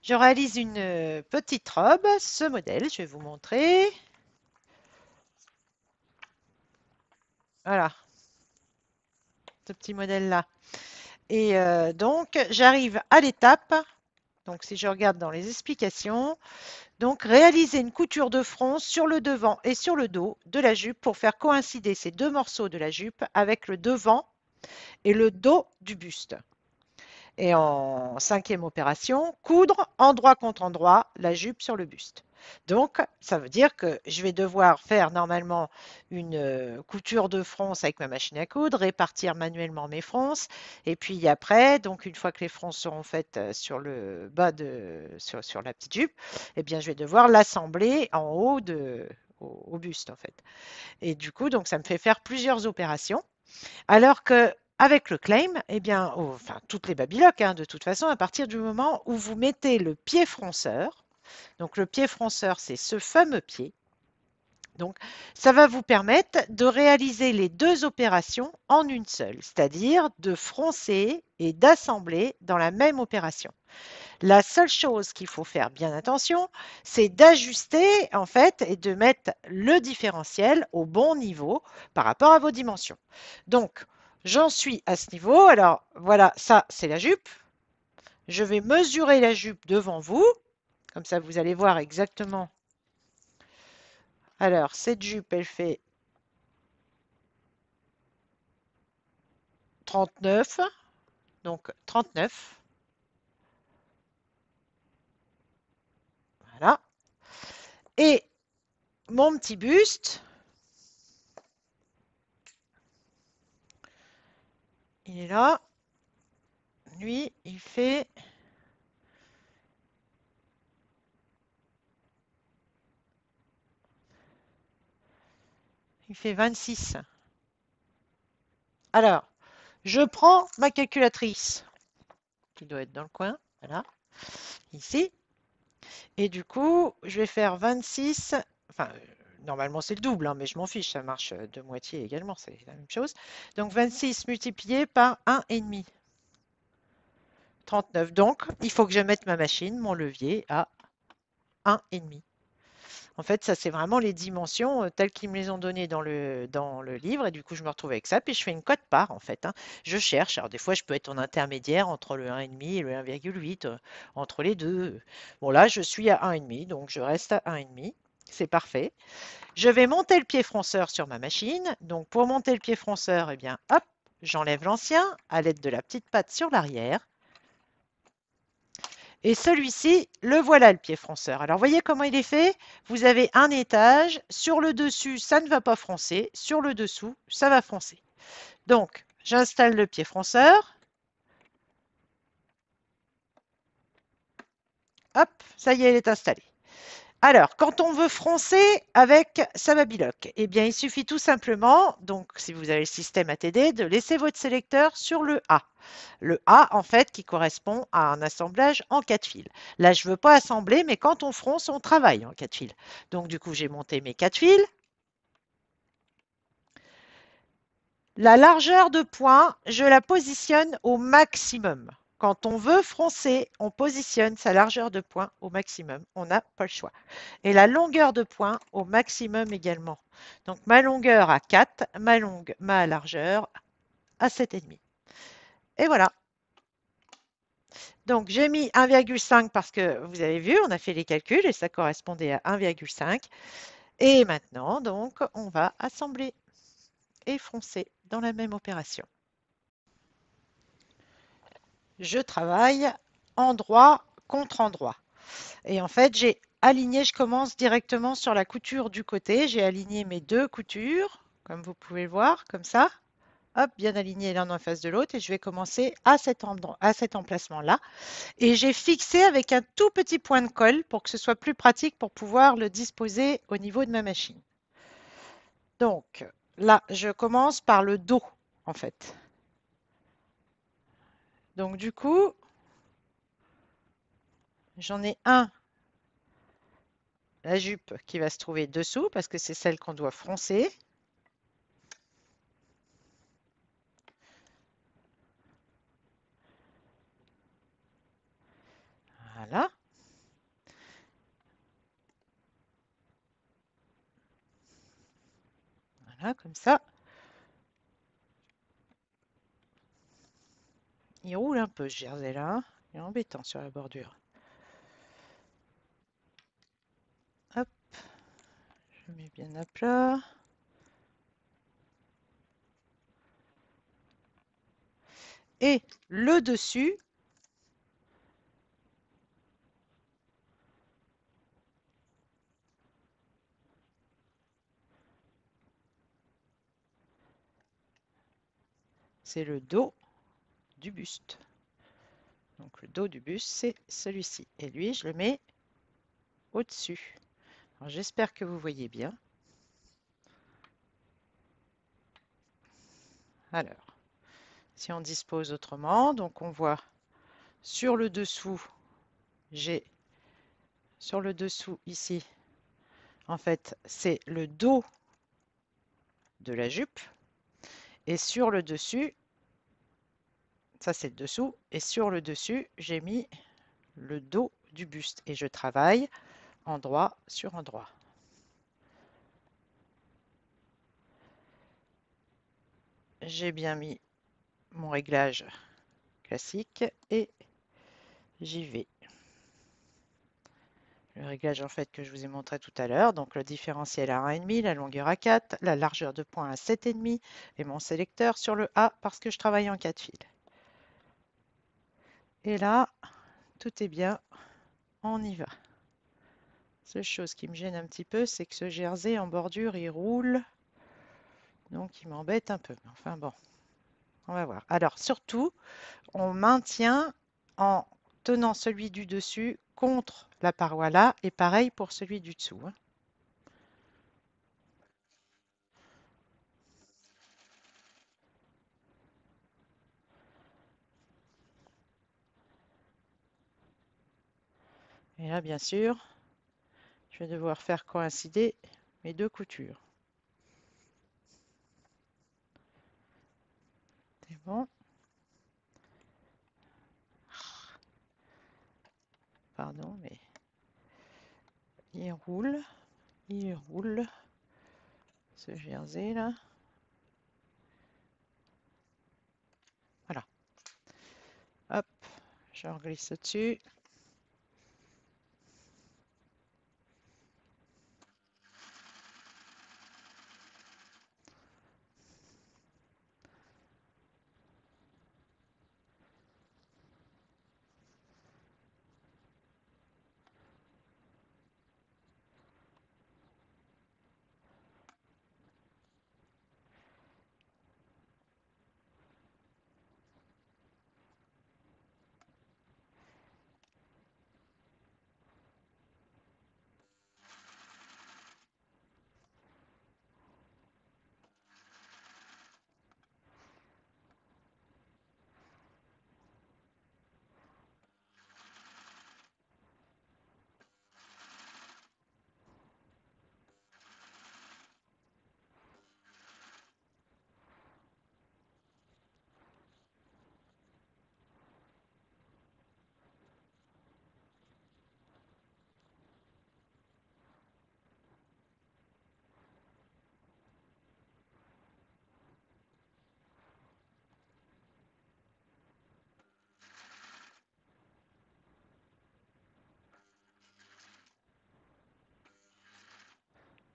Je réalise une petite robe, ce modèle, je vais vous montrer. Voilà, ce petit modèle-là. Et donc, j'arrive à l'étape, donc si je regarde dans les explications, donc réaliser une couture de front sur le devant et sur le dos de la jupe pour faire coïncider ces deux morceaux de la jupe avec le devant et le dos du buste. Et en cinquième opération, coudre endroit contre endroit la jupe sur le buste. Donc, ça veut dire que je vais devoir faire normalement une couture de fronce avec ma machine à coudre, répartir manuellement mes fronces, et puis après, donc une fois que les fronces seront faites sur le bas sur la petite jupe, eh bien, je vais devoir l'assembler en haut au buste en fait. Et du coup, donc ça me fait faire plusieurs opérations. Alors que avec le claim, eh bien, enfin toutes les babylock, hein, de toute façon, à partir du moment où vous mettez le pied fronceur, donc le pied fronceur, c'est ce fameux pied, donc ça va vous permettre de réaliser les deux opérations en une seule, c'est-à-dire de froncer et d'assembler dans la même opération. La seule chose qu'il faut faire bien attention, c'est d'ajuster en fait et de mettre le différentiel au bon niveau par rapport à vos dimensions. Donc, j'en suis à ce niveau. Alors, voilà, ça, c'est la jupe. Je vais mesurer la jupe devant vous. Comme ça, vous allez voir exactement. Alors, cette jupe, elle fait 39. Donc, 39. Voilà. Et mon petit buste, il est là. Lui, il fait Il fait 26. Alors, je prends ma calculatrice, qui doit être dans le coin, voilà, ici. Et du coup, je vais faire 26. Enfin, normalement c'est le double, hein, mais je m'en fiche, ça marche de moitié également, c'est la même chose. Donc 26 multiplié par 1,5. 39. Donc, il faut que je mette ma machine, mon levier, à 1,5. En fait, ça, c'est vraiment les dimensions telles qu'ils me les ont données dans le livre. Et du coup, je me retrouve avec ça. Puis, je fais une cote-part, en fait, hein. Je cherche. Alors, des fois, je peux être en intermédiaire entre le 1,5 et le 1,8, entre les deux. Bon, là, je suis à 1,5, donc je reste à 1,5. C'est parfait. Je vais monter le pied fronceur sur ma machine. Donc, pour monter le pied fronceur, eh bien, hop, j'enlève l'ancien à l'aide de la petite patte sur l'arrière. Et celui-ci, le voilà le pied fronceur. Alors, voyez comment il est fait? Vous avez un étage. Sur le dessus, ça ne va pas froncer. Sur le dessous, ça va froncer. Donc, j'installe le pied fronceur. Hop, ça y est, il est installé. Alors, quand on veut froncer avec sa babylock, eh bien, il suffit tout simplement, donc si vous avez le système ATD, de laisser votre sélecteur sur le A. Le A, en fait, qui correspond à un assemblage en 4 fils. Là, je ne veux pas assembler, mais quand on fronce, on travaille en 4 fils. Donc, du coup, j'ai monté mes 4 fils. La largeur de point, je la positionne au maximum. Quand on veut froncer, on positionne sa largeur de point au maximum. On n'a pas le choix. Et la longueur de point au maximum également. Donc ma longueur à 4, ma largeur à 7,5. Et voilà. Donc j'ai mis 1,5 parce que vous avez vu, on a fait les calculs et ça correspondait à 1,5. Et maintenant, donc, on va assembler et froncer dans la même opération. Je travaille endroit contre endroit. Et en fait, j'ai aligné, je commence directement sur la couture du côté. J'ai aligné mes deux coutures, comme vous pouvez le voir, comme ça. Hop, bien aligné l'un en face de l'autre. Et je vais commencer à cet emplacement-là. Et j'ai fixé avec un tout petit point de colle pour que ce soit plus pratique pour pouvoir le disposer au niveau de ma machine. Donc là, je commence par le dos, en fait. Donc du coup, j'en ai un, la jupe qui va se trouver dessous parce que c'est celle qu'on doit froncer. Voilà. Voilà, comme ça. Il roule un peu ce jersey là, hein. Il est embêtant sur la bordure. Hop, je mets bien à plat. Et le dessus, c'est le dos du buste. Donc le dos du buste, c'est celui-ci. Et lui, je le mets au-dessus. Alors j'espère que vous voyez bien. Alors, si on dispose autrement, donc on voit sur le dessous, j'ai sur le dessous ici, en fait, c'est le dos de la jupe. Et sur le dessus, ça c'est le dessous, et sur le dessus, j'ai mis le dos du buste. Et je travaille endroit sur endroit. J'ai bien mis mon réglage classique et j'y vais. Le réglage en fait que je vous ai montré tout à l'heure, donc le différentiel à 1,5, la longueur à 4, la largeur de point à 7,5 et mon sélecteur sur le A parce que je travaille en 4 fils. Et là, tout est bien, on y va. Seule chose qui me gêne un petit peu, c'est que ce jersey en bordure, il roule, donc il m'embête un peu. Enfin bon, on va voir. Alors surtout, on maintient en tenant celui du dessus contre la paroi là, et pareil pour celui du dessous, hein. Et là, bien sûr, je vais devoir faire coïncider mes deux coutures. C'est bon. Pardon, mais il roule, ce jersey là. Voilà. Hop, je glisse au-dessus.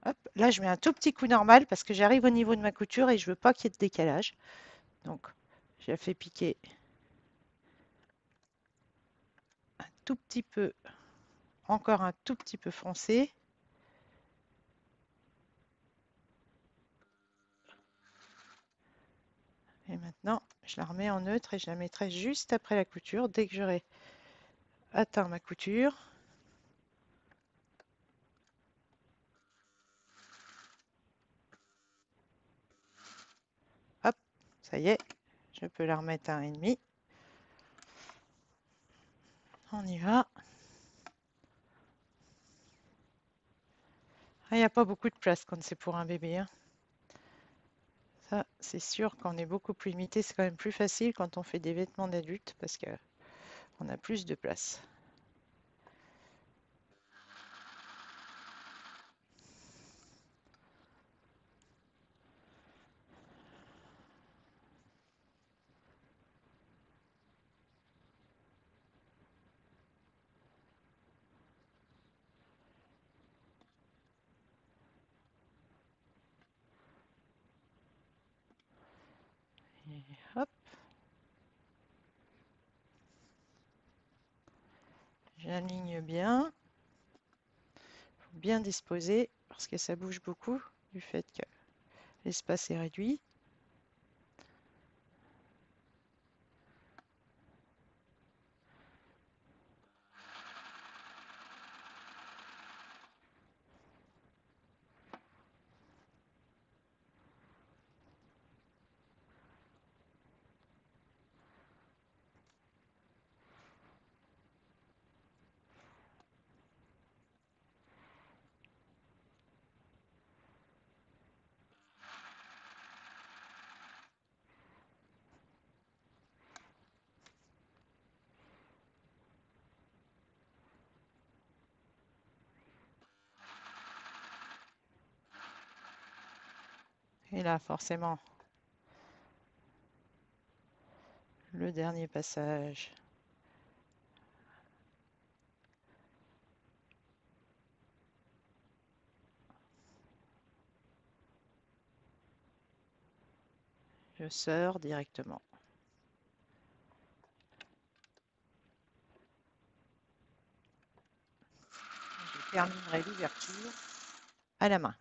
Hop, là je mets un tout petit coup normal parce que j'arrive au niveau de ma couture et je veux pas qu'il y ait de décalage. Donc, je la fais piquer un tout petit peu, encore un tout petit peu foncé. Et maintenant, je la remets en neutre et je la mettrai juste après la couture. Dès que j'aurai atteint ma couture, hop, ça y est, je peux la remettre à 1,5. On y va. Ah, il n'y a pas beaucoup de place quand c'est pour un bébé, hein. Ça, c'est sûr qu'on est beaucoup plus limité. C'est quand même plus facile quand on fait des vêtements d'adultes parce que on a plus de place. Hop, j'aligne bien. Faut bien disposer parce que ça bouge beaucoup du fait que l'espace est réduit. Et là, forcément, le dernier passage. Je sors directement. Je terminerai l'ouverture à la main.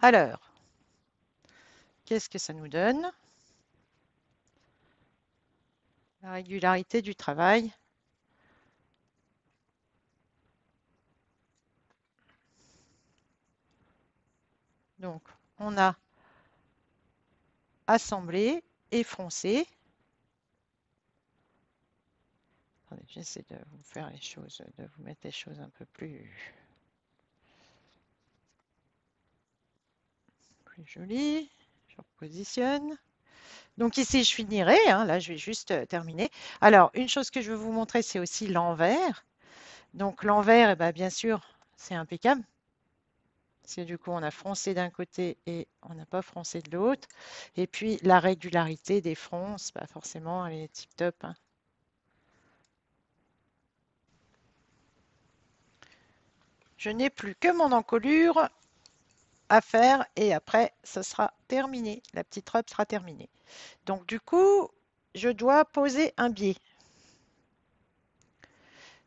Alors, qu'est-ce que ça nous donne? La régularité du travail. Donc, on a assemblé et froncé. Attendez, j'essaie de vous faire les choses, de vous mettre les choses un peu plus jolies. Je repositionne. Donc ici, je finirai. Hein, là, je vais juste terminer. Alors, une chose que je veux vous montrer, c'est aussi l'envers. Donc l'envers, eh ben, bien sûr, c'est impeccable. C'est du coup, on a froncé d'un côté et on n'a pas froncé de l'autre. Et puis, la régularité des fronces, bah forcément, elle est tip top. Hein. Je n'ai plus que mon encolure à faire et après, ce sera terminé. La petite robe sera terminée. Donc, du coup, je dois poser un biais.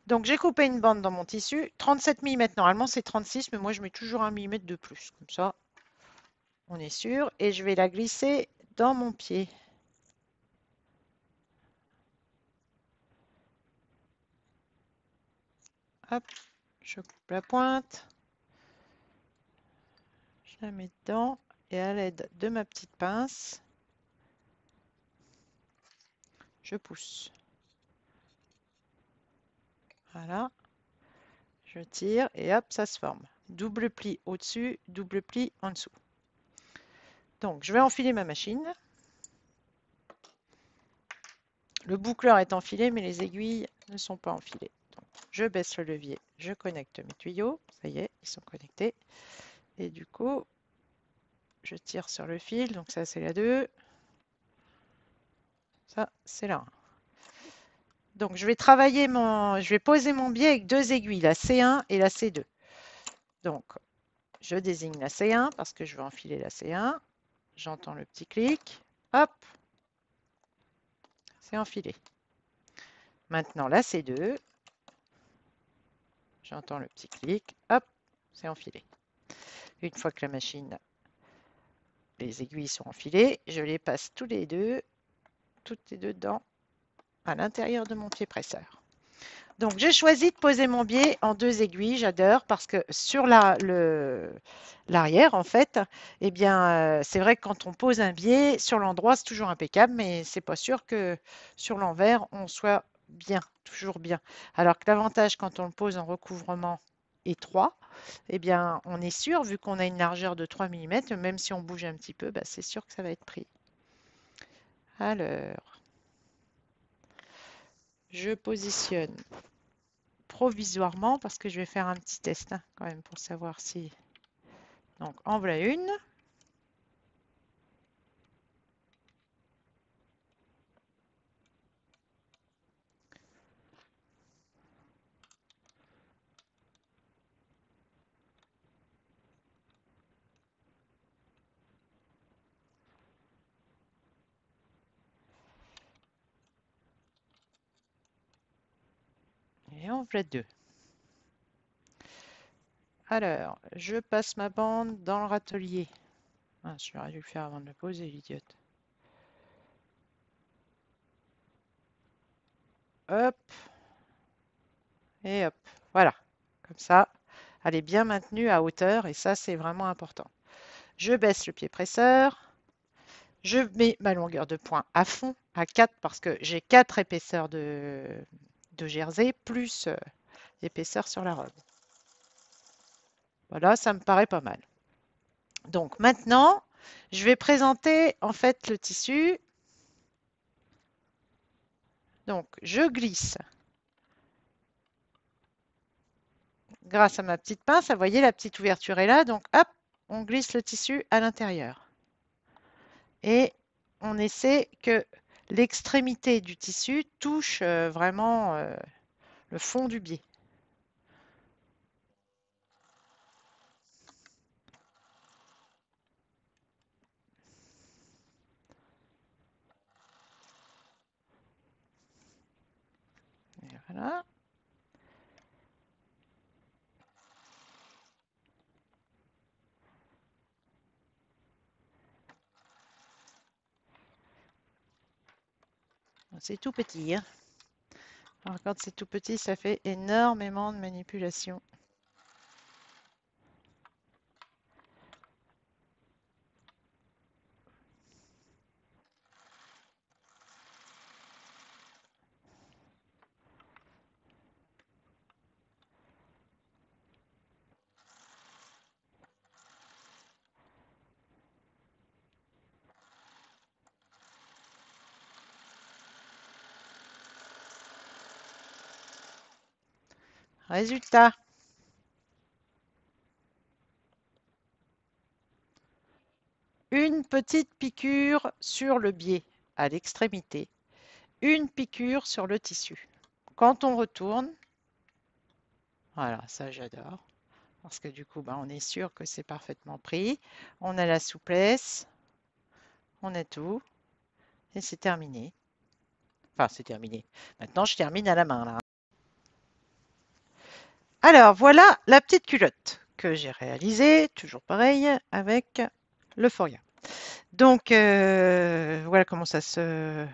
Donc, j'ai coupé une bande dans mon tissu. 37 mm, normalement, c'est 36, mais moi, je mets toujours un millimètre de plus. Comme ça, on est sûr. Et je vais la glisser dans mon pied. Hop, je coupe la pointe. Je la mets dedans et à l'aide de ma petite pince, je pousse. Voilà, je tire et hop, ça se forme. Double pli au-dessus, double pli en dessous. Donc, je vais enfiler ma machine. Le boucleur est enfilé, mais les aiguilles ne sont pas enfilées. Donc, je baisse le levier, je connecte mes tuyaux. Ça y est, ils sont connectés. Et du coup, je tire sur le fil. Donc, ça, c'est la 2. Ça, c'est la 1. Donc, je vais poser mon biais avec deux aiguilles, la C1 et la C2. Donc, je désigne la C1 parce que je veux enfiler la C1. J'entends le petit clic. Hop, c'est enfilé. Maintenant, la C2. J'entends le petit clic. Hop, c'est enfilé. Une fois que la machine, les aiguilles sont enfilées, je les passe toutes les deux dedans à l'intérieur de mon pied presseur. Donc, j'ai choisi de poser mon biais en deux aiguilles. J'adore parce que sur l'arrière, en fait, eh bien, c'est vrai que quand on pose un biais, sur l'endroit, c'est toujours impeccable, mais c'est pas sûr que sur l'envers, on soit bien, toujours bien. Alors que l'avantage, quand on le pose en recouvrement étroit, eh bien, on est sûr, vu qu'on a une largeur de 3 mm, même si on bouge un petit peu, bah, c'est sûr que ça va être pris. Alors, je positionne provisoirement parce que je vais faire un petit test hein, quand même pour savoir si. Donc en voilà une. complète 2. Alors, je passe ma bande dans le râtelier. Ah, j'aurais dû le faire avant de le poser, l'idiote. Hop, et hop. Voilà. Comme ça, elle est bien maintenue à hauteur et ça, c'est vraiment important. Je baisse le pied presseur. Je mets ma longueur de point à fond, à 4, parce que j'ai 4 épaisseurs de jersey, plus l'épaisseur sur la robe. Voilà, ça me paraît pas mal. Donc maintenant, je vais présenter en fait le tissu. Donc je glisse grâce à ma petite pince. Vous voyez, la petite ouverture est là. Donc hop, on glisse le tissu à l'intérieur. Et on essaie que l'extrémité du tissu touche vraiment le fond du biais. Et voilà. C'est tout petit, hein. Alors, quand c'est tout petit, ça fait énormément de manipulation. Résultat, une petite piqûre sur le biais à l'extrémité, une piqûre sur le tissu. Quand on retourne, voilà, ça j'adore, parce que du coup, on est sûr que c'est parfaitement pris. On a la souplesse, on a tout, et c'est terminé. Enfin, c'est terminé. Maintenant, je termine à la main, là. Alors, voilà la petite culotte que j'ai réalisée, toujours pareil, avec l'Euphoria. Donc, voilà comment ça se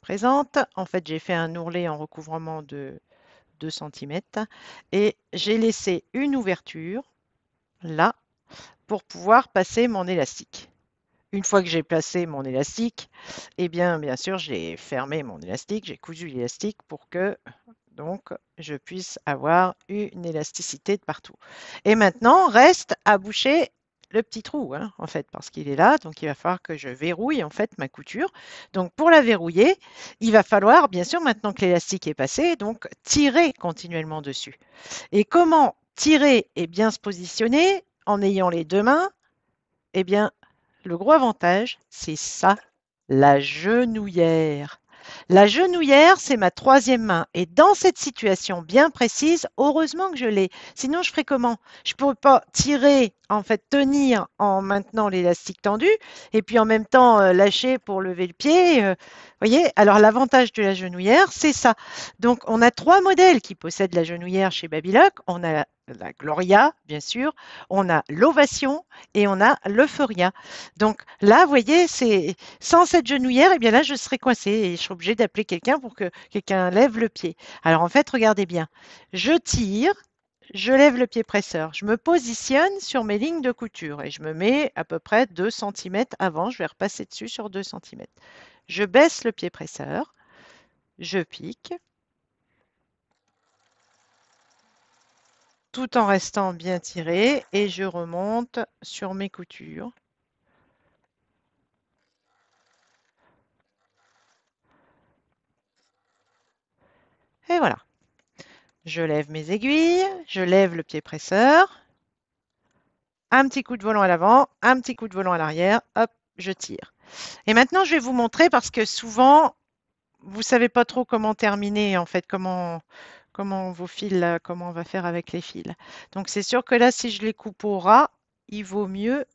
présente. En fait, j'ai fait un ourlet en recouvrement de 2 centimètres et j'ai laissé une ouverture là pour pouvoir passer mon élastique. Une fois que j'ai placé mon élastique, eh bien sûr, j'ai fermé mon élastique, j'ai cousu l'élastique pour que donc je puisse avoir une élasticité de partout. Et maintenant, reste à boucher le petit trou, hein, en fait, parce qu'il est là, donc il va falloir que je verrouille en fait ma couture. Donc pour la verrouiller, il va falloir, bien sûr, maintenant que l'élastique est passé, donc tirer continuellement dessus. Et comment tirer et bien se positionner en ayant les deux mains? Eh bien, le gros avantage, c'est ça, la genouillère. La genouillère, c'est ma troisième main. Et dans cette situation bien précise, heureusement que je l'ai. Sinon, je ferais comment? Je ne pourrais pas tirer, en fait, tenir en maintenant l'élastique tendu et puis en même temps lâcher pour lever le pied. Voyez? Alors, l'avantage de la genouillère, c'est ça. Donc, on a 3 modèles qui possèdent la genouillère chez Babylock. On a la Gloria, bien sûr, on a l'Ovation et on a l'Euphoria. Donc là, vous voyez, c'est sans cette genouillère, eh bien là, je serais coincée et je serais obligée d'appeler quelqu'un pour que quelqu'un lève le pied. Alors en fait, regardez bien. Je tire, je lève le pied presseur, je me positionne sur mes lignes de couture et je me mets à peu près 2 centimètres avant. Je vais repasser dessus sur 2 centimètres. Je baisse le pied presseur, je pique, tout en restant bien tiré et je remonte sur mes coutures. Et voilà. Je lève mes aiguilles, je lève le pied presseur, un petit coup de volant à l'avant, un petit coup de volant à l'arrière, hop, je tire. Et maintenant, je vais vous montrer parce que souvent, vous savez pas trop comment terminer, en fait, comment vos fils, là, comment on va faire avec les fils. Donc, c'est sûr que là, si je les coupe au ras, il vaut mieux,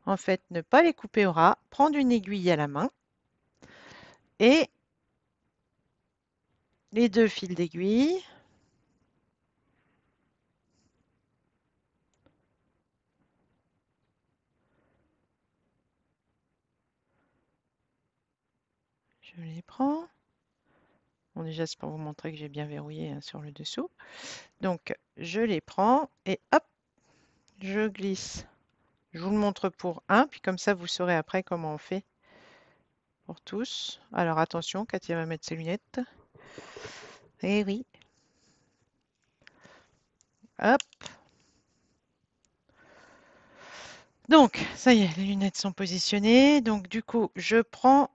en fait, ne pas les couper au ras, prendre une aiguille à la main et les 2 fils d'aiguille. Je les prends. Bon, déjà, c'est pour vous montrer que j'ai bien verrouillé hein, sur le dessous. Donc, je les prends et hop, je glisse. Je vous le montre pour un, puis comme ça, vous saurez après comment on fait pour tous. Alors, attention, Katia va mettre ses lunettes. Eh oui. Hop. Donc, ça y est, les lunettes sont positionnées. Donc, du coup, je prends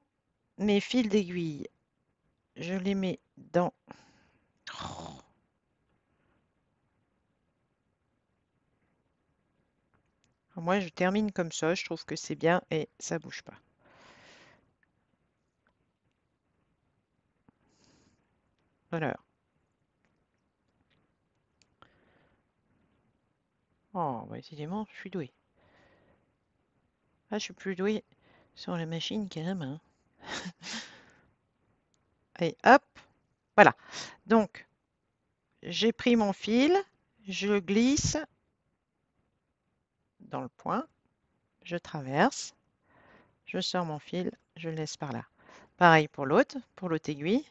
mes fils d'aiguille. Je les mets dans... Oh. Moi, je termine comme ça. Je trouve que c'est bien et ça bouge pas. Voilà. Oh, bah, décidément, je suis douée. Ah, je suis plus douée sur la machine qu'à la main. Et hop, voilà. Donc, j'ai pris mon fil, je glisse dans le point, je traverse, je sors mon fil, je le laisse par là. Pareil pour l'autre aiguille.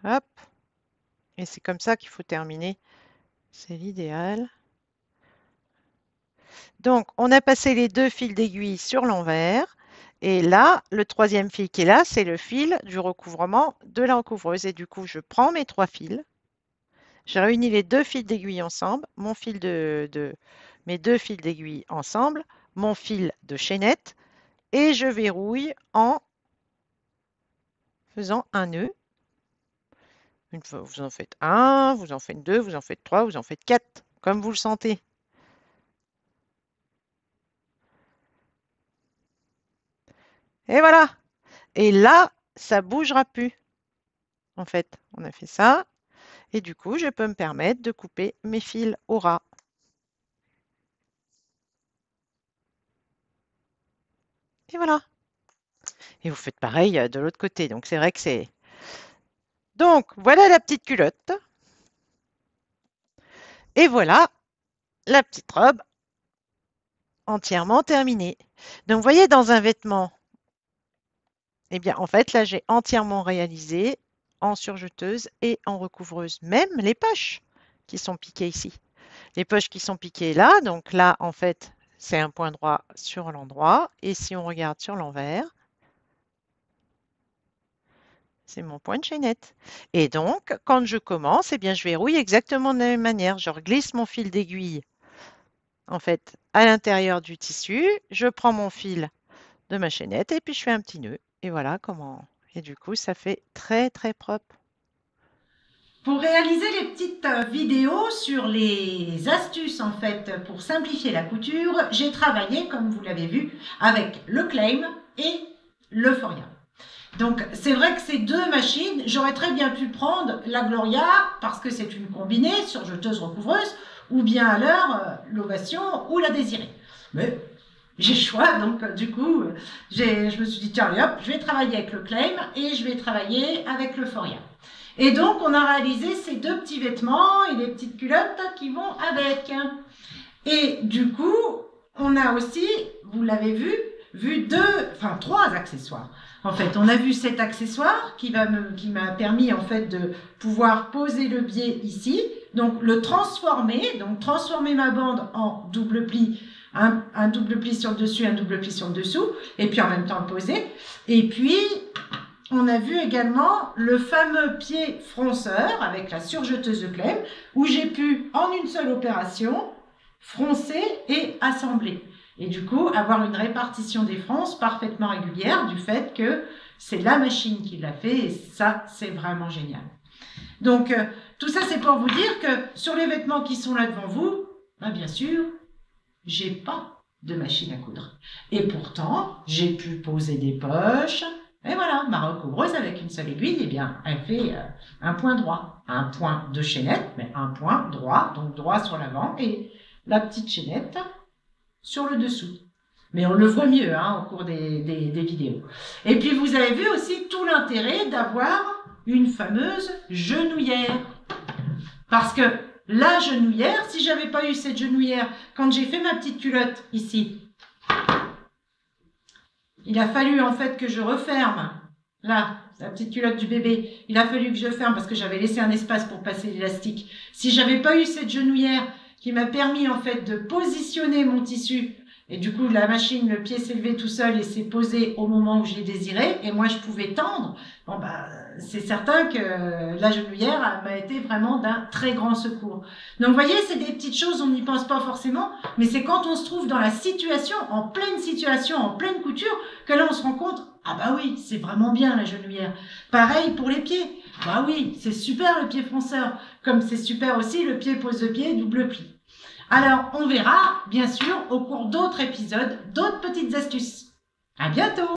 Hop, et c'est comme ça qu'il faut terminer. C'est l'idéal. Donc, on a passé les deux fils d'aiguille sur l'envers. Et là, le troisième fil qui est là, c'est le fil du recouvrement de la recouvreuse. Et du coup, je prends mes trois fils. J'ai réuni les deux fils d'aiguille ensemble, mes deux fils d'aiguille ensemble, mon fil de chaînette, et je verrouille en faisant un nœud. Une fois, vous en faites un, vous en faites deux, vous en faites trois, vous en faites quatre, comme vous le sentez. Et voilà. Et là, ça bougera plus. En fait, on a fait ça. Et du coup, je peux me permettre de couper mes fils au ras. Et voilà. Et vous faites pareil de l'autre côté. Donc, c'est vrai que c'est... Donc, voilà la petite culotte. Et voilà la petite robe entièrement terminée. Donc, vous voyez, dans un vêtement, eh bien, en fait, là, j'ai entièrement réalisé en surjeteuse et en recouvreuse. Même les poches qui sont piquées ici. Les poches qui sont piquées là, donc là, en fait, c'est un point droit sur l'endroit. Et si on regarde sur l'envers, c'est mon point de chaînette. Et donc, quand je commence, eh bien, je verrouille exactement de la même manière. Je reglisse mon fil d'aiguille, en fait, à l'intérieur du tissu. Je prends mon fil de ma chaînette et puis je fais un petit nœud. Et voilà comment. Et du coup, ça fait très, très propre. Pour réaliser les petites vidéos sur les astuces en fait pour simplifier la couture, j'ai travaillé, comme vous l'avez vu, avec le Claim et l'Euphoria. Donc c'est vrai que ces deux machines, j'aurais très bien pu prendre la Gloria parce que c'est une combinée surjeteuse recouvreuse, ou bien alors l'Ovation ou la Désirée. Mais j'ai le choix, donc du coup, je me suis dit tiens, allez, hop, je vais travailler avec le Claim et je vais travailler avec l'Euphoria. Et donc, on a réalisé ces deux petits vêtements et les petites culottes qui vont avec. Et du coup, on a aussi, vous l'avez vu trois accessoires. En fait, on a vu cet accessoire qui m'a permis en fait de pouvoir poser le biais ici. Donc, transformer ma bande en double pli. Un double pli sur le dessus, un double pli sur le dessous. Et puis, en même temps, le poser. Et puis, on a vu également le fameux pied fronceur avec la surjeteuse de Clem où j'ai pu, en une seule opération, froncer et assembler. Et du coup, avoir une répartition des fronces parfaitement régulière du fait que c'est la machine qui l'a fait et ça, c'est vraiment génial. Donc, tout ça, c'est pour vous dire que sur les vêtements qui sont là devant vous, bien sûr, j'ai pas de machine à coudre. Et pourtant, j'ai pu poser des poches. Et voilà, ma recouvreuse avec une seule aiguille, eh bien, elle fait un point droit, un point de chaînette, mais un point droit, donc droit sur l'avant, et la petite chaînette sur le dessous. Mais on le voit mieux hein, au cours des vidéos. Et puis vous avez vu aussi tout l'intérêt d'avoir une fameuse genouillère. Parce que la genouillère, si j'avais pas eu cette genouillère, quand j'ai fait ma petite culotte ici, il a fallu en fait que je referme, là, la petite culotte du bébé, il a fallu que je ferme parce que j'avais laissé un espace pour passer l'élastique. Si j'avais pas eu cette genouillère qui m'a permis en fait de positionner mon tissu, et du coup la machine, le pied s'est levé tout seul et s'est posé au moment où je l'ai désiré, et moi je pouvais tendre, bon bah c'est certain que la genouillère m'a été vraiment d'un très grand secours. Donc vous voyez, c'est des petites choses, on n'y pense pas forcément, mais c'est quand on se trouve dans la situation, en pleine couture, que là on se rend compte, ah bah oui, c'est vraiment bien la genouillère. Pareil pour les pieds, bah oui, c'est super le pied fronceur, comme c'est super aussi le pied pose de pied double pli. Alors on verra, bien sûr, au cours d'autres épisodes, d'autres petites astuces. À bientôt!